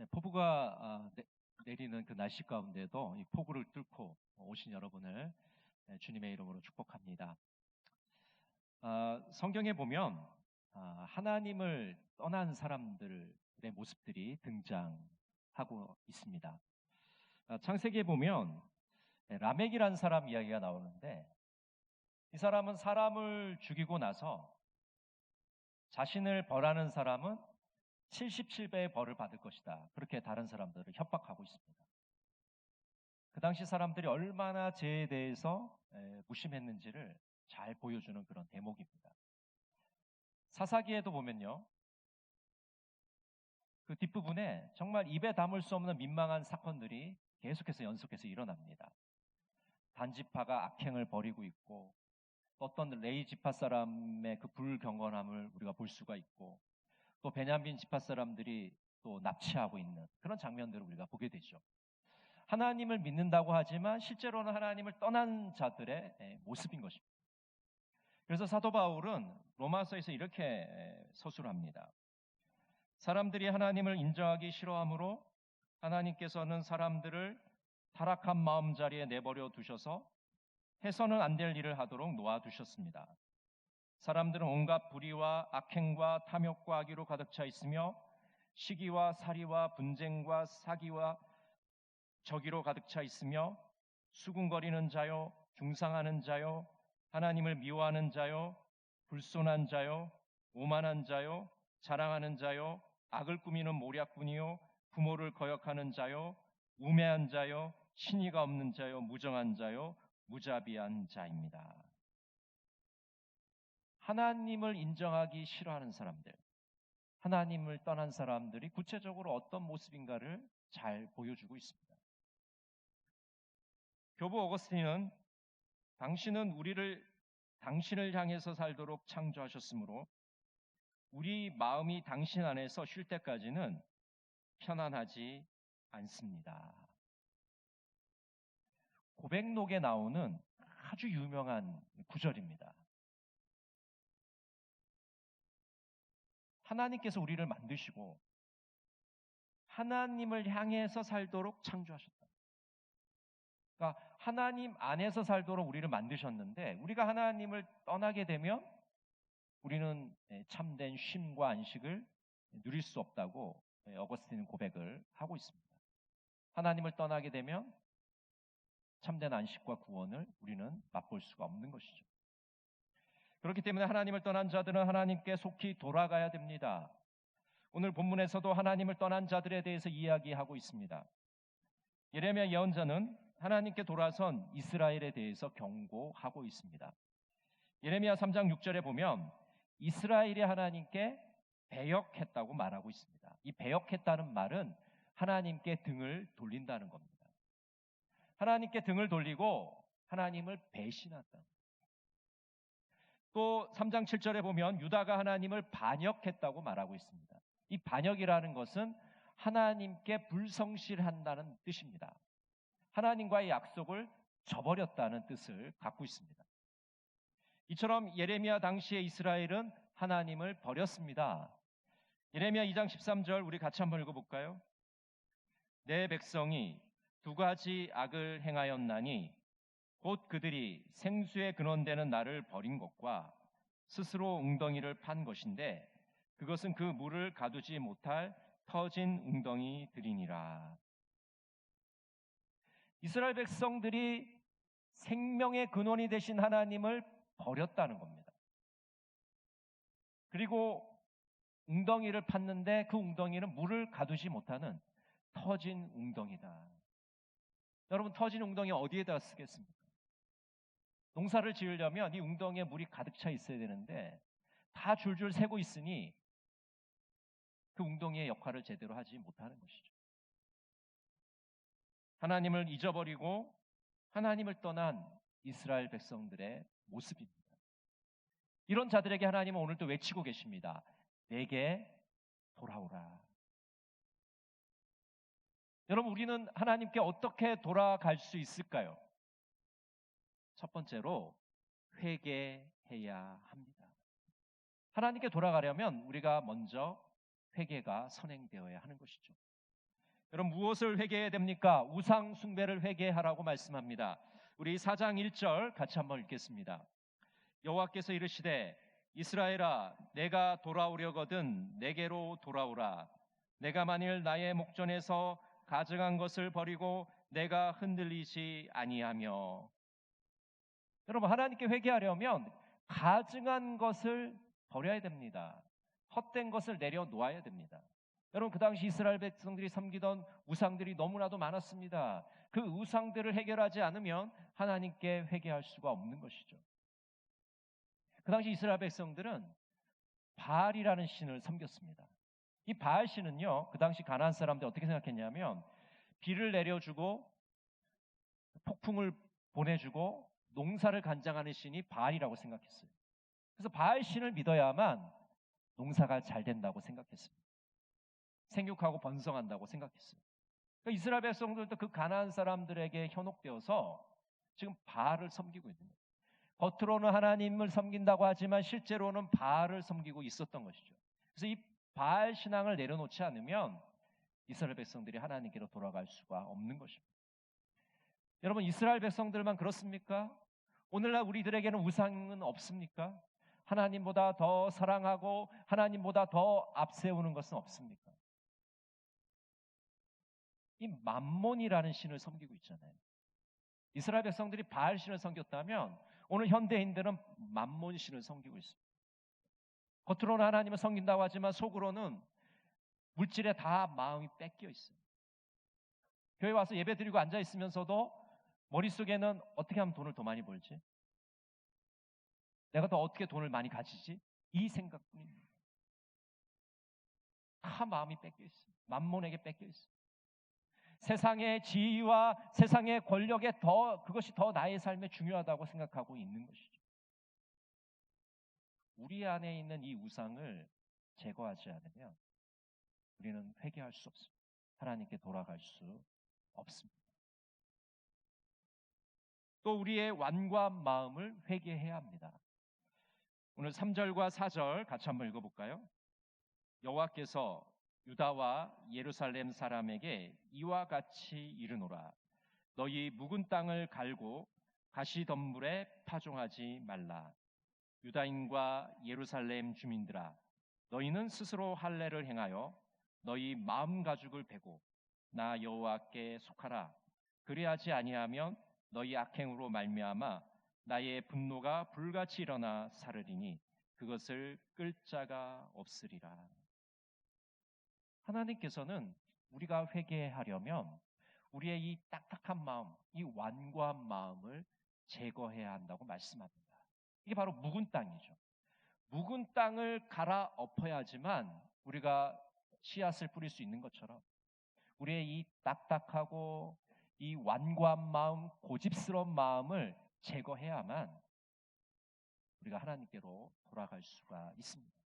네, 폭우가 내리는 그 날씨 가운데도 이 폭우를 뚫고 오신 여러분을 주님의 이름으로 축복합니다. 성경에 보면 하나님을 떠난 사람들의 모습들이 등장하고 있습니다. 창세기에 보면 라멕이라는 사람 이야기가 나오는데, 이 사람은 사람을 죽이고 나서 자신을 벌하는 사람은 77배의 벌을 받을 것이다, 그렇게 다른 사람들을 협박하고 있습니다. 그 당시 사람들이 얼마나 죄에 대해서 무심했는지를 잘 보여주는 그런 대목입니다. 사사기에도 보면요, 그 뒷부분에 정말 입에 담을 수 없는 민망한 사건들이 계속해서 연속해서 일어납니다. 단지파가 악행을 벌이고 있고, 어떤 레위 지파 사람의 그 불경건함을 우리가 볼 수가 있고, 또 베냐민 지파 사람들이 또 납치하고 있는 그런 장면들을 우리가 보게 되죠. 하나님을 믿는다고 하지만 실제로는 하나님을 떠난 자들의 모습인 것입니다. 그래서 사도 바울은 로마서에서 이렇게 서술을 합니다. 사람들이 하나님을 인정하기 싫어하므로 하나님께서는 사람들을 타락한 마음자리에 내버려 두셔서 해서는 안 될 일을 하도록 놓아두셨습니다. 사람들은 온갖 불의와 악행과 탐욕과 악의로 가득 차 있으며 시기와 살이와 분쟁과 사기와 저기로 가득 차 있으며 수군거리는 자요, 중상하는 자요, 하나님을 미워하는 자요, 불손한 자요, 오만한 자요, 자랑하는 자요, 악을 꾸미는 모략꾼이요, 부모를 거역하는 자요, 우매한 자요, 신의가 없는 자요, 무정한 자요, 무자비한 자입니다. 하나님을 인정하기 싫어하는 사람들, 하나님을 떠난 사람들이 구체적으로 어떤 모습인가를 잘 보여주고 있습니다. 교부 어거스틴은 당신을 향해서 살도록 창조하셨으므로 우리 마음이 당신 안에서 쉴 때까지는 편안하지 않습니다. 고백록에 나오는 아주 유명한 구절입니다. 하나님께서 우리를 만드시고 하나님을 향해서 살도록 창조하셨다. 그러니까 하나님 안에서 살도록 우리를 만드셨는데, 우리가 하나님을 떠나게 되면 우리는 참된 쉼과 안식을 누릴 수 없다고 어거스틴은 고백을 하고 있습니다. 하나님을 떠나게 되면 참된 안식과 구원을 우리는 맛볼 수가 없는 것이죠. 그렇기 때문에 하나님을 떠난 자들은 하나님께 속히 돌아가야 됩니다. 오늘 본문에서도 하나님을 떠난 자들에 대해서 이야기하고 있습니다. 예레미야 예언자는 하나님께 돌아선 이스라엘에 대해서 경고하고 있습니다. 예레미야 3장 6절에 보면 이스라엘이 하나님께 배역했다고 말하고 있습니다. 이 배역했다는 말은 하나님께 등을 돌린다는 겁니다. 하나님께 등을 돌리고 하나님을 배신했다. 또 3장 7절에 보면 유다가 하나님을 반역했다고 말하고 있습니다. 이 반역이라는 것은 하나님께 불성실한다는 뜻입니다. 하나님과의 약속을 저버렸다는 뜻을 갖고 있습니다. 이처럼 예레미야 당시의 이스라엘은 하나님을 버렸습니다. 예레미야 2장 13절 우리 같이 한번 읽어볼까요? 내 백성이 두 가지 악을 행하였나니 곧 그들이 생수의 근원되는 나를 버린 것과 스스로 웅덩이를 판 것인데 그것은 그 물을 가두지 못할 터진 웅덩이들이니라. 이스라엘 백성들이 생명의 근원이 되신 하나님을 버렸다는 겁니다. 그리고 웅덩이를 팠는데 그 웅덩이는 물을 가두지 못하는 터진 웅덩이다. 여러분, 터진 웅덩이 어디에다 쓰겠습니까? 농사를 지으려면 이 웅덩이에 물이 가득 차 있어야 되는데 다 줄줄 새고 있으니 그 웅덩이의 역할을 제대로 하지 못하는 것이죠. 하나님을 잊어버리고 하나님을 떠난 이스라엘 백성들의 모습입니다. 이런 자들에게 하나님은 오늘도 외치고 계십니다. 내게 돌아오라. 여러분, 우리는 하나님께 어떻게 돌아갈 수 있을까요? 첫 번째로 회개해야 합니다. 하나님께 돌아가려면 우리가 먼저 회개가 선행되어야 하는 것이죠. 여러분 무엇을 회개해야 됩니까? 우상 숭배를 회개하라고 말씀합니다. 우리 4장 1절 같이 한번 읽겠습니다. 여호와께서 이르시되 이스라엘아 내가 돌아오려거든 내게로 돌아오라. 내가 만일 나의 목전에서 가증한 것을 버리고 내가 흔들리지 아니하며. 여러분 하나님께 회개하려면 가증한 것을 버려야 됩니다. 헛된 것을 내려놓아야 됩니다. 여러분 그 당시 이스라엘 백성들이 섬기던 우상들이 너무나도 많았습니다. 그 우상들을 해결하지 않으면 하나님께 회개할 수가 없는 것이죠. 그 당시 이스라엘 백성들은 바알이라는 신을 섬겼습니다. 이 바알 신은요, 그 당시 가나안 사람들이 어떻게 생각했냐면 비를 내려주고 폭풍을 보내주고 농사를 간장하는 신이 바알이라고 생각했어요. 그래서 바알 신을 믿어야만 농사가 잘 된다고 생각했습니다. 생육하고 번성한다고 생각했어요. 그러니까 이스라엘 백성들도 그 가나안 사람들에게 현혹되어서 지금 바알을 섬기고 있는 거예요. 겉으로는 하나님을 섬긴다고 하지만 실제로는 바알을 섬기고 있었던 것이죠. 그래서 이 바알 신앙을 내려놓지 않으면 이스라엘 백성들이 하나님께로 돌아갈 수가 없는 것입니다. 여러분 이스라엘 백성들만 그렇습니까? 오늘날 우리들에게는 우상은 없습니까? 하나님보다 더 사랑하고 하나님보다 더 앞세우는 것은 없습니까? 이 맘몬이라는 신을 섬기고 있잖아요. 이스라엘 백성들이 바알 신을 섬겼다면 오늘 현대인들은 맘몬 신을 섬기고 있습니다. 겉으로는 하나님을 섬긴다고 하지만 속으로는 물질에 다 마음이 뺏겨 있어요. 교회 와서 예배 드리고 앉아 있으면서도 머릿속에는 어떻게 하면 돈을 더 많이 벌지? 내가 더 어떻게 돈을 많이 가지지? 이 생각뿐입니다. 다 마음이 뺏겨 있어요. 맘몬에게 뺏겨 있어요. 세상의 지위와 세상의 권력에 그것이 더 나의 삶에 중요하다고 생각하고 있는 것이죠. 우리 안에 있는 이 우상을 제거하지 않으면 우리는 회개할 수 없습니다. 하나님께 돌아갈 수 없습니다. 또 우리의 완고한 마음을 회개해야 합니다. 오늘 3절과 4절 같이 한번 읽어볼까요? 여호와께서 유다와 예루살렘 사람에게 이와 같이 이르노라. 너희 묵은 땅을 갈고 가시덤불에 파종하지 말라. 유다인과 예루살렘 주민들아, 너희는 스스로 할례를 행하여 너희 마음 가죽을 베고 나 여호와께 속하라. 그리하지 아니하면 너희 악행으로 말미암아 나의 분노가 불같이 일어나 사르리니 그것을 끌 자가 없으리라. 하나님께서는 우리가 회개하려면 우리의 이 딱딱한 마음, 이 완고한 마음을 제거해야 한다고 말씀합니다. 이게 바로 묵은 땅이죠. 묵은 땅을 갈아엎어야지만 우리가 씨앗을 뿌릴 수 있는 것처럼 우리의 이 딱딱하고 이 완고한 마음, 고집스러운 마음을 제거해야만 우리가 하나님께로 돌아갈 수가 있습니다.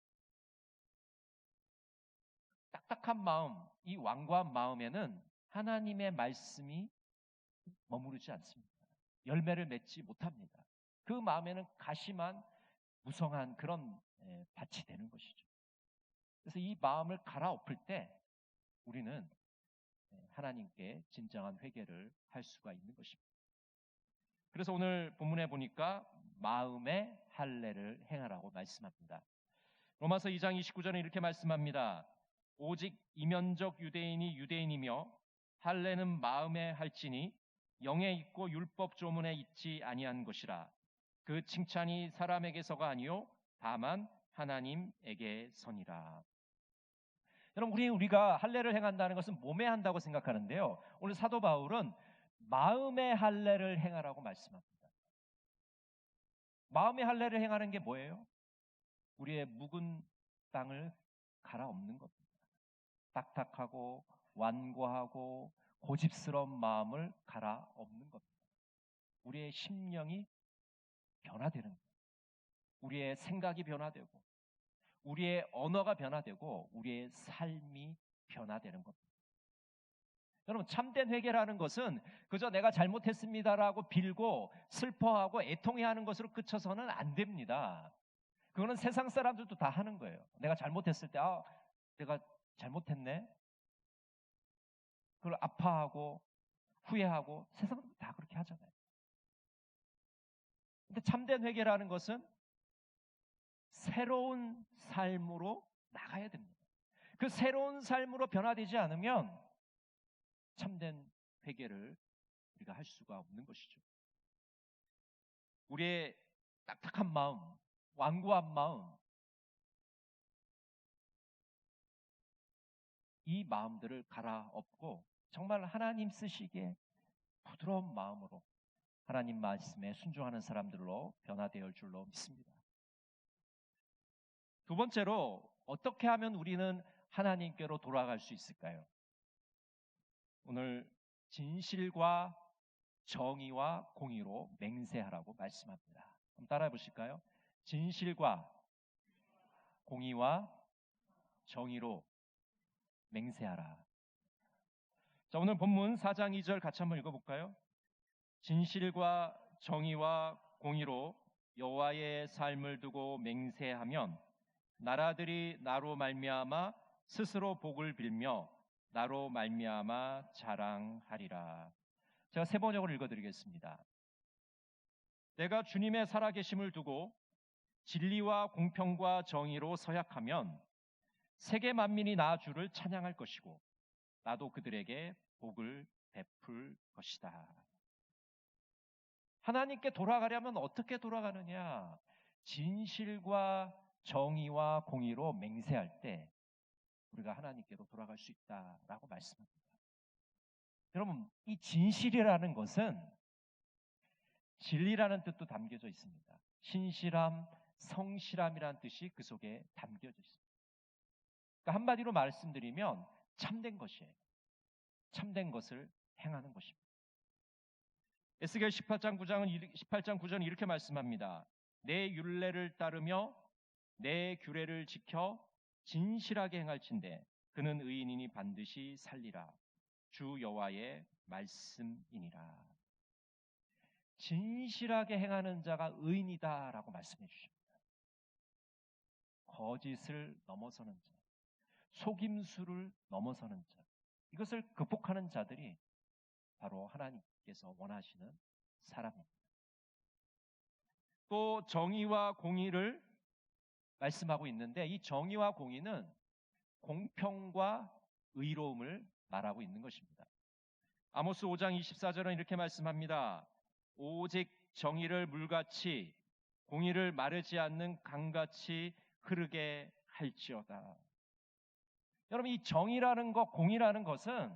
딱딱한 마음, 이 완고한 마음에는 하나님의 말씀이 머무르지 않습니다. 열매를 맺지 못합니다. 그 마음에는 가시만 무성한 그런 밭이 되는 것이죠. 그래서 이 마음을 갈아엎을 때 우리는 하나님께 진정한 회개를 할 수가 있는 것입니다. 그래서 오늘 본문에 보니까 마음의 할례를 행하라고 말씀합니다. 로마서 2장 29절에 이렇게 말씀합니다. 오직 이면적 유대인이 유대인이며 할례는 마음에 할지니 영에 있고 율법 조문에 있지 아니한 것이라. 그 칭찬이 사람에게서가 아니요 다만 하나님에게서니라. 여러분 우리가 할례를 행한다는 것은 몸에 한다고 생각하는데요. 오늘 사도 바울은 마음의 할례를 행하라고 말씀합니다. 마음의 할례를 행하는 게 뭐예요? 우리의 묵은 땅을 갈아엎는 겁니다. 딱딱하고 완고하고 고집스러운 마음을 갈아엎는 겁니다. 우리의 심령이 변화되는 거예요. 우리의 생각이 변화되고 우리의 언어가 변화되고 우리의 삶이 변화되는 겁니다. 여러분 참된 회개라는 것은 그저 내가 잘못했습니다라고 빌고 슬퍼하고 애통해하는 것으로 그쳐서는 안 됩니다. 그거는 세상 사람들도 다 하는 거예요. 내가 잘못했을 때 내가 잘못했네. 그걸 아파하고 후회하고 세상은 다 그렇게 하잖아요. 근데 참된 회개라는 것은 새로운 삶으로 나가야 됩니다. 그 새로운 삶으로 변화되지 않으면 참된 회개를 우리가 할 수가 없는 것이죠. 우리의 딱딱한 마음, 완고한 마음, 이 마음들을 갈아엎고 정말 하나님 쓰시기에 부드러운 마음으로 하나님 말씀에 순종하는 사람들로 변화되어 올 줄로 믿습니다. 두 번째로, 어떻게 하면 우리는 하나님께로 돌아갈 수 있을까요? 오늘 진실과 정의와 공의로 맹세하라고 말씀합니다. 한번 따라해 보실까요? 진실과 공의와 정의로 맹세하라. 자, 오늘 본문 4장 2절 같이 한번 읽어볼까요? 진실과 정의와 공의로 여호와의 삶을 두고 맹세하면 나라들이 나로 말미암아 스스로 복을 빌며 나로 말미암아 자랑하리라. 제가 세 번역을 읽어드리겠습니다. 내가 주님의 살아계심을 두고 진리와 공평과 정의로 서약하면 세계 만민이 나 주를 찬양할 것이고 나도 그들에게 복을 베풀 것이다. 하나님께 돌아가려면 어떻게 돌아가느냐? 진실과 정의와 공의로 맹세할 때 우리가 하나님께로 돌아갈 수 있다라고 말씀합니다. 여러분, 이 진실이라는 것은 진리라는 뜻도 담겨져 있습니다. 신실함, 성실함이라는 뜻이 그 속에 담겨져 있습니다. 그러니까 한마디로 말씀드리면 참된 것이에요. 참된 것을 행하는 것입니다. 에스겔 18장 9절은 이렇게 말씀합니다. 내 율례를 따르며 내 규례를 지켜 진실하게 행할진대 그는 의인이니 반드시 살리라. 주 여호와의 말씀이니라. 진실하게 행하는 자가 의인이다라고 말씀해 주십니다. 거짓을 넘어서는 자, 속임수를 넘어서는 자, 이것을 극복하는 자들이 바로 하나님께서 원하시는 사람입니다. 또 정의와 공의를 말씀하고 있는데 이 정의와 공의는 공평과 의로움을 말하고 있는 것입니다. 아모스 5장 24절은 이렇게 말씀합니다. 오직 정의를 물같이 공의를 마르지 않는 강같이 흐르게 할지어다. 여러분, 이 정의라는 것, 공의라는 것은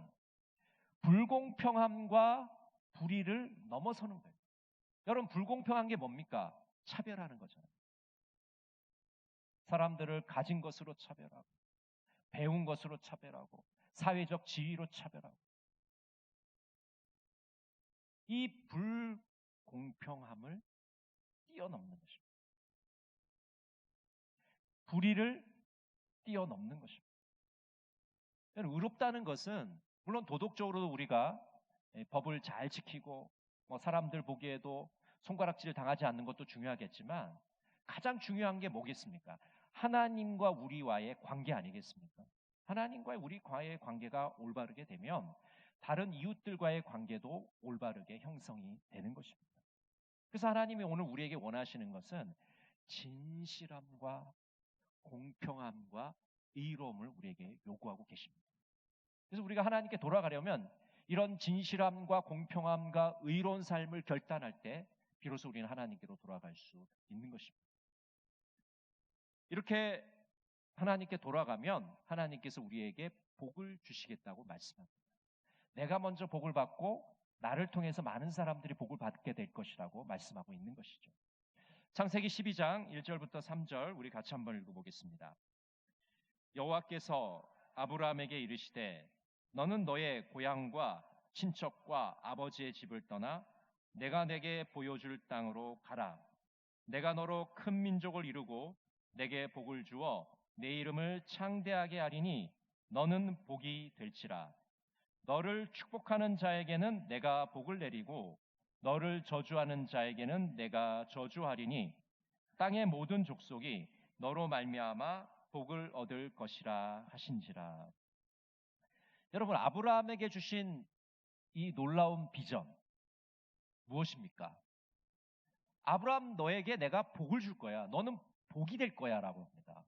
불공평함과 불의를 넘어서는 거예요. 여러분, 불공평한 게 뭡니까? 차별하는 거잖아요. 사람들을 가진 것으로 차별하고 배운 것으로 차별하고 사회적 지위로 차별하고, 이 불공평함을 뛰어넘는 것입니다. 불의를 뛰어넘는 것입니다. 의롭다는 것은 물론 도덕적으로도 우리가 법을 잘 지키고 사람들 보기에도 손가락질 당하지 않는 것도 중요하겠지만 가장 중요한 게 뭐겠습니까? 하나님과 우리와의 관계 아니겠습니까? 하나님과 우리와의 관계가 올바르게 되면 다른 이웃들과의 관계도 올바르게 형성이 되는 것입니다. 그래서 하나님이 오늘 우리에게 원하시는 것은 진실함과 공평함과 의로움을 우리에게 요구하고 계십니다. 그래서 우리가 하나님께 돌아가려면 이런 진실함과 공평함과 의로운 삶을 결단할 때 비로소 우리는 하나님께로 돌아갈 수 있는 것입니다. 이렇게 하나님께 돌아가면 하나님께서 우리에게 복을 주시겠다고 말씀합니다. 내가 먼저 복을 받고 나를 통해서 많은 사람들이 복을 받게 될 것이라고 말씀하고 있는 것이죠. 창세기 12장 1절부터 3절 우리 같이 한번 읽어보겠습니다. 여호와께서 아브라함에게 이르시되 너는 너의 고향과 친척과 아버지의 집을 떠나 내가 내게 보여줄 땅으로 가라. 내가 너로 큰 민족을 이루고 내게 복을 주어 내 이름을 창대하게 하리니 너는 복이 될지라. 너를 축복하는 자에게는 내가 복을 내리고 너를 저주하는 자에게는 내가 저주하리니 땅의 모든 족속이 너로 말미암아 복을 얻을 것이라 하신지라. 여러분, 아브라함에게 주신 이 놀라운 비전 무엇입니까? 아브라함, 너에게 내가 복을 줄 거야. 너는 복이 될 거야 라고 합니다.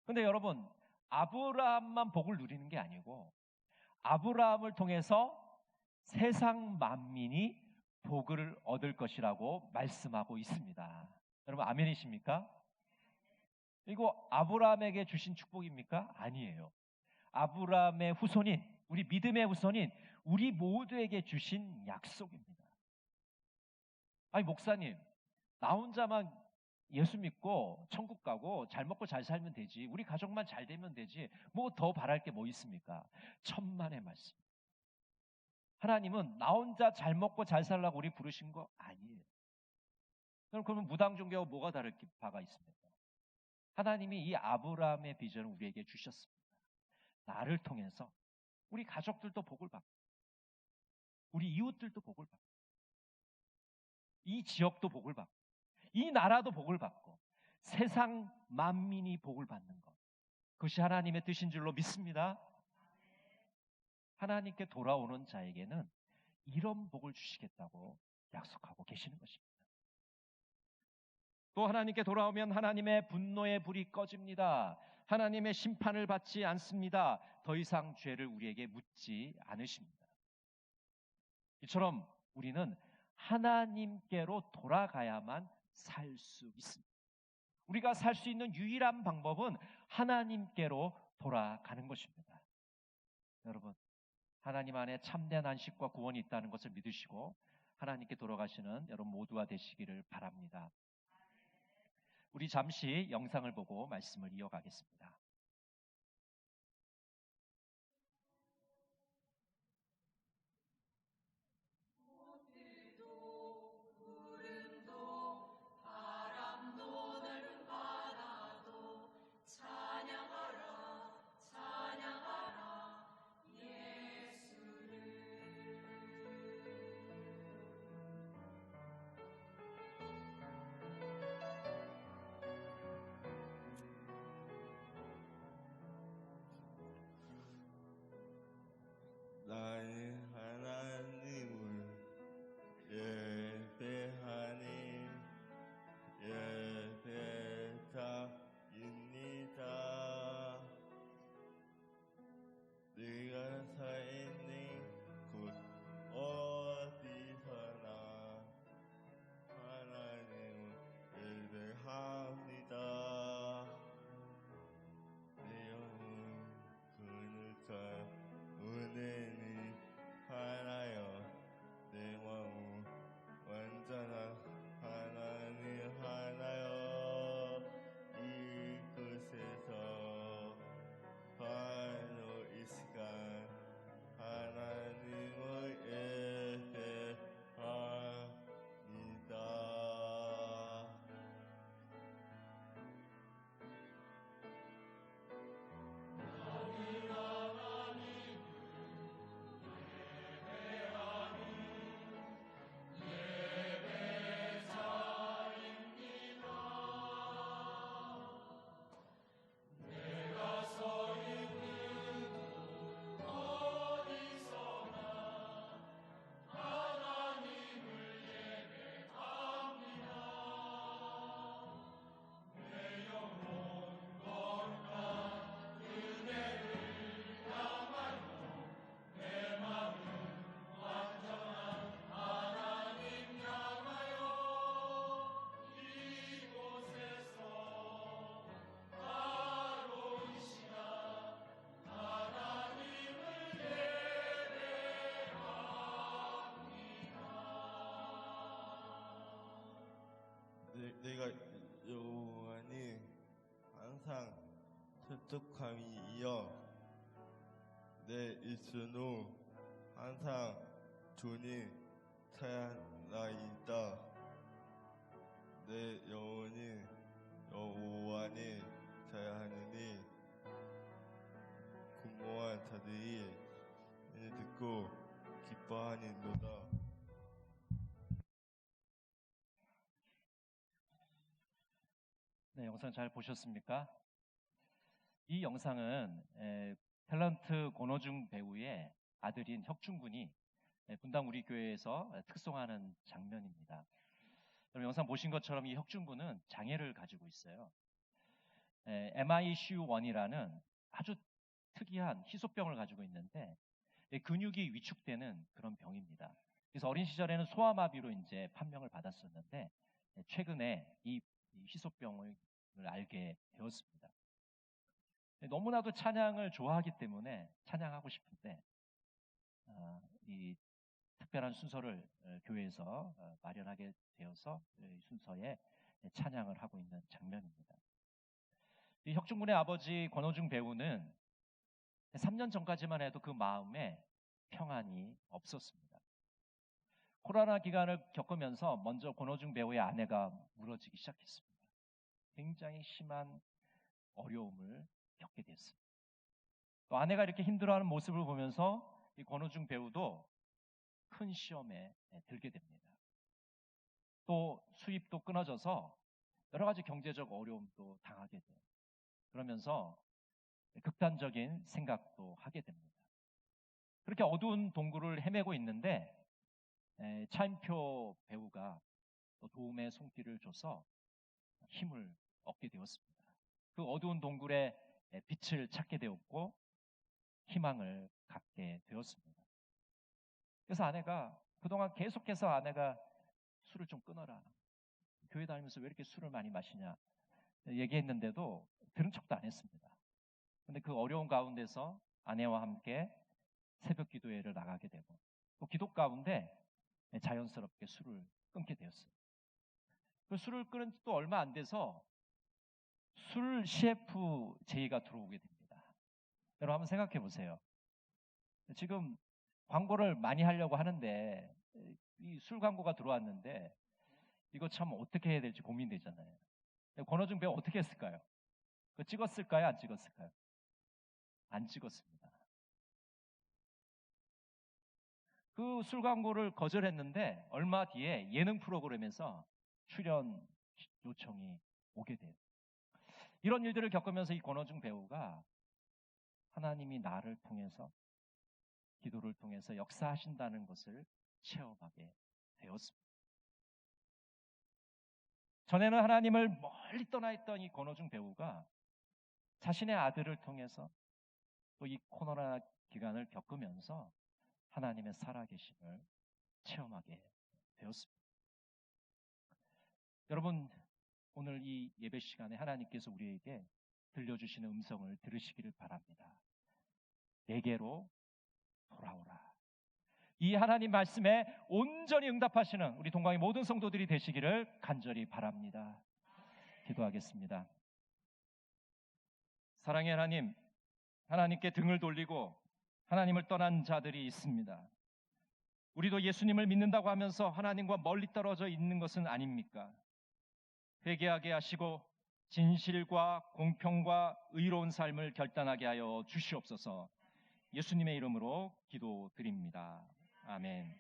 근데 여러분, 아브라함만 복을 누리는 게 아니고 아브라함을 통해서 세상 만민이 복을 얻을 것이라고 말씀하고 있습니다. 여러분, 아멘이십니까? 이거 아브라함에게 주신 축복입니까? 아니에요. 아브라함의 후손인, 우리 믿음의 후손인 우리 모두에게 주신 약속입니다. 아니, 목사님, 나 혼자만 예수 믿고 천국 가고 잘 먹고 잘 살면 되지, 우리 가족만 잘 되면 되지, 뭐 더 바랄 게 뭐 있습니까? 천만의 말씀. 하나님은 나 혼자 잘 먹고 잘 살라고 우리 부르신 거 아니에요. 그러면 무당 종교와 뭐가 다를 바가 있습니까? 하나님이 이 아브라함의 비전을 우리에게 주셨습니다. 나를 통해서 우리 가족들도 복을 받고 우리 이웃들도 복을 받고 이 지역도 복을 받고 이 나라도 복을 받고 세상 만민이 복을 받는 것, 그것이 하나님의 뜻인 줄로 믿습니다. 하나님께 돌아오는 자에게는 이런 복을 주시겠다고 약속하고 계시는 것입니다. 또 하나님께 돌아오면 하나님의 분노의 불이 꺼집니다. 하나님의 심판을 받지 않습니다. 더 이상 죄를 우리에게 묻지 않으십니다. 이처럼 우리는 하나님께로 돌아가야만 살 수 있습니다. 우리가 살 수 있는 유일한 방법은 하나님께로 돌아가는 것입니다. 여러분, 하나님 안에 참된 안식과 구원이 있다는 것을 믿으시고 하나님께 돌아가시는 여러분 모두가 되시기를 바랍니다. 우리 잠시 영상을 보고 말씀을 이어가겠습니다. 나의 하나님을 예배하니 예배드립니다. 네가 서 있는 곳 어디서나 하나님을 예배합니다. 내 영혼 그늘자 은혜니 하나여 내 마음 완전한 하나님 하나여 이곳에서 바로 이 시간 하나님을 예배합니다. 내가 여호와니 항상 촉촉함이여 내 입술로 항상 주님 찬양하리이다. 내 영혼이 여호와니 찬양하느니 공모한 자들이 이를 듣고 기뻐하니로다. 네, 영상 잘 보셨습니까? 이 영상은 탤런트 권호중 배우의 아들인 혁중 군이 분당 우리 교회에서 특송하는 장면입니다. 여러분 영상 보신 것처럼 이 혁중 군은 장애를 가지고 있어요. MICU1이라는 아주 특이한 희소병을 가지고 있는데 근육이 위축되는 그런 병입니다. 그래서 어린 시절에는 소아마비로 이제 판명을 받았었는데 최근에 이 희소병을 알게 되었습니다. 너무나도 찬양을 좋아하기 때문에 찬양하고 싶은데 이 특별한 순서를 교회에서 마련하게 되어서 이 순서에 찬양을 하고 있는 장면입니다. 이 혁중군의 아버지 권호중 배우는 3년 전까지만 해도 그 마음에 평안이 없었습니다. 코로나 기간을 겪으면서 먼저 권호중 배우의 아내가 무너지기 시작했습니다. 굉장히 심한 어려움을 겪게 됐습니다. 또 아내가 이렇게 힘들어하는 모습을 보면서 이 권호중 배우도 큰 시험에 들게 됩니다. 또 수입도 끊어져서 여러 가지 경제적 어려움도 당하게 돼요. 그러면서 극단적인 생각도 하게 됩니다. 그렇게 어두운 동굴을 헤매고 있는데 차인표 배우가 또 도움의 손길을 줘서 힘을 얻게 되었습니다. 그 어두운 동굴에 빛을 찾게 되었고 희망을 갖게 되었습니다. 그래서 아내가 그동안 계속해서 아내가 술을 좀 끊어라. 교회 다니면서 왜 이렇게 술을 많이 마시냐 얘기했는데도 들은 척도 안 했습니다. 그런데 그 어려운 가운데서 아내와 함께 새벽 기도회를 나가게 되고 또 기도 가운데 자연스럽게 술을 끊게 되었어요. 그 술을 끊은 지 또 얼마 안 돼서 술 CF 제의가 들어오게 됩니다. 여러분 한번 생각해 보세요. 지금 광고를 많이 하려고 하는데 이 술 광고가 들어왔는데 이거 참 어떻게 해야 될지 고민되잖아요. 권호중 배우 어떻게 했을까요? 그거 찍었을까요? 안 찍었을까요? 안 찍었습니다. 그 술 광고를 거절했는데 얼마 뒤에 예능 프로그램에서 출연 요청이 오게 돼요. 이런 일들을 겪으면서 이 권호중 배우가 하나님이 나를 통해서 기도를 통해서 역사하신다는 것을 체험하게 되었습니다. 전에는 하나님을 멀리 떠나 있던 이 권호중 배우가 자신의 아들을 통해서 또 이 코로나 기간을 겪으면서 하나님의 살아계심을 체험하게 되었습니다. 여러분 오늘 이 예배 시간에 하나님께서 우리에게 들려주시는 음성을 들으시기를 바랍니다. 내게로 돌아오라. 이 하나님 말씀에 온전히 응답하시는 우리 동광의 모든 성도들이 되시기를 간절히 바랍니다. 기도하겠습니다. 사랑의 하나님, 하나님께 등을 돌리고 하나님을 떠난 자들이 있습니다. 우리도 예수님을 믿는다고 하면서 하나님과 멀리 떨어져 있는 것은 아닙니까? 회개하게 하시고 진실과 공평과 의로운 삶을 결단하게 하여 주시옵소서. 예수님의 이름으로 기도드립니다. 아멘.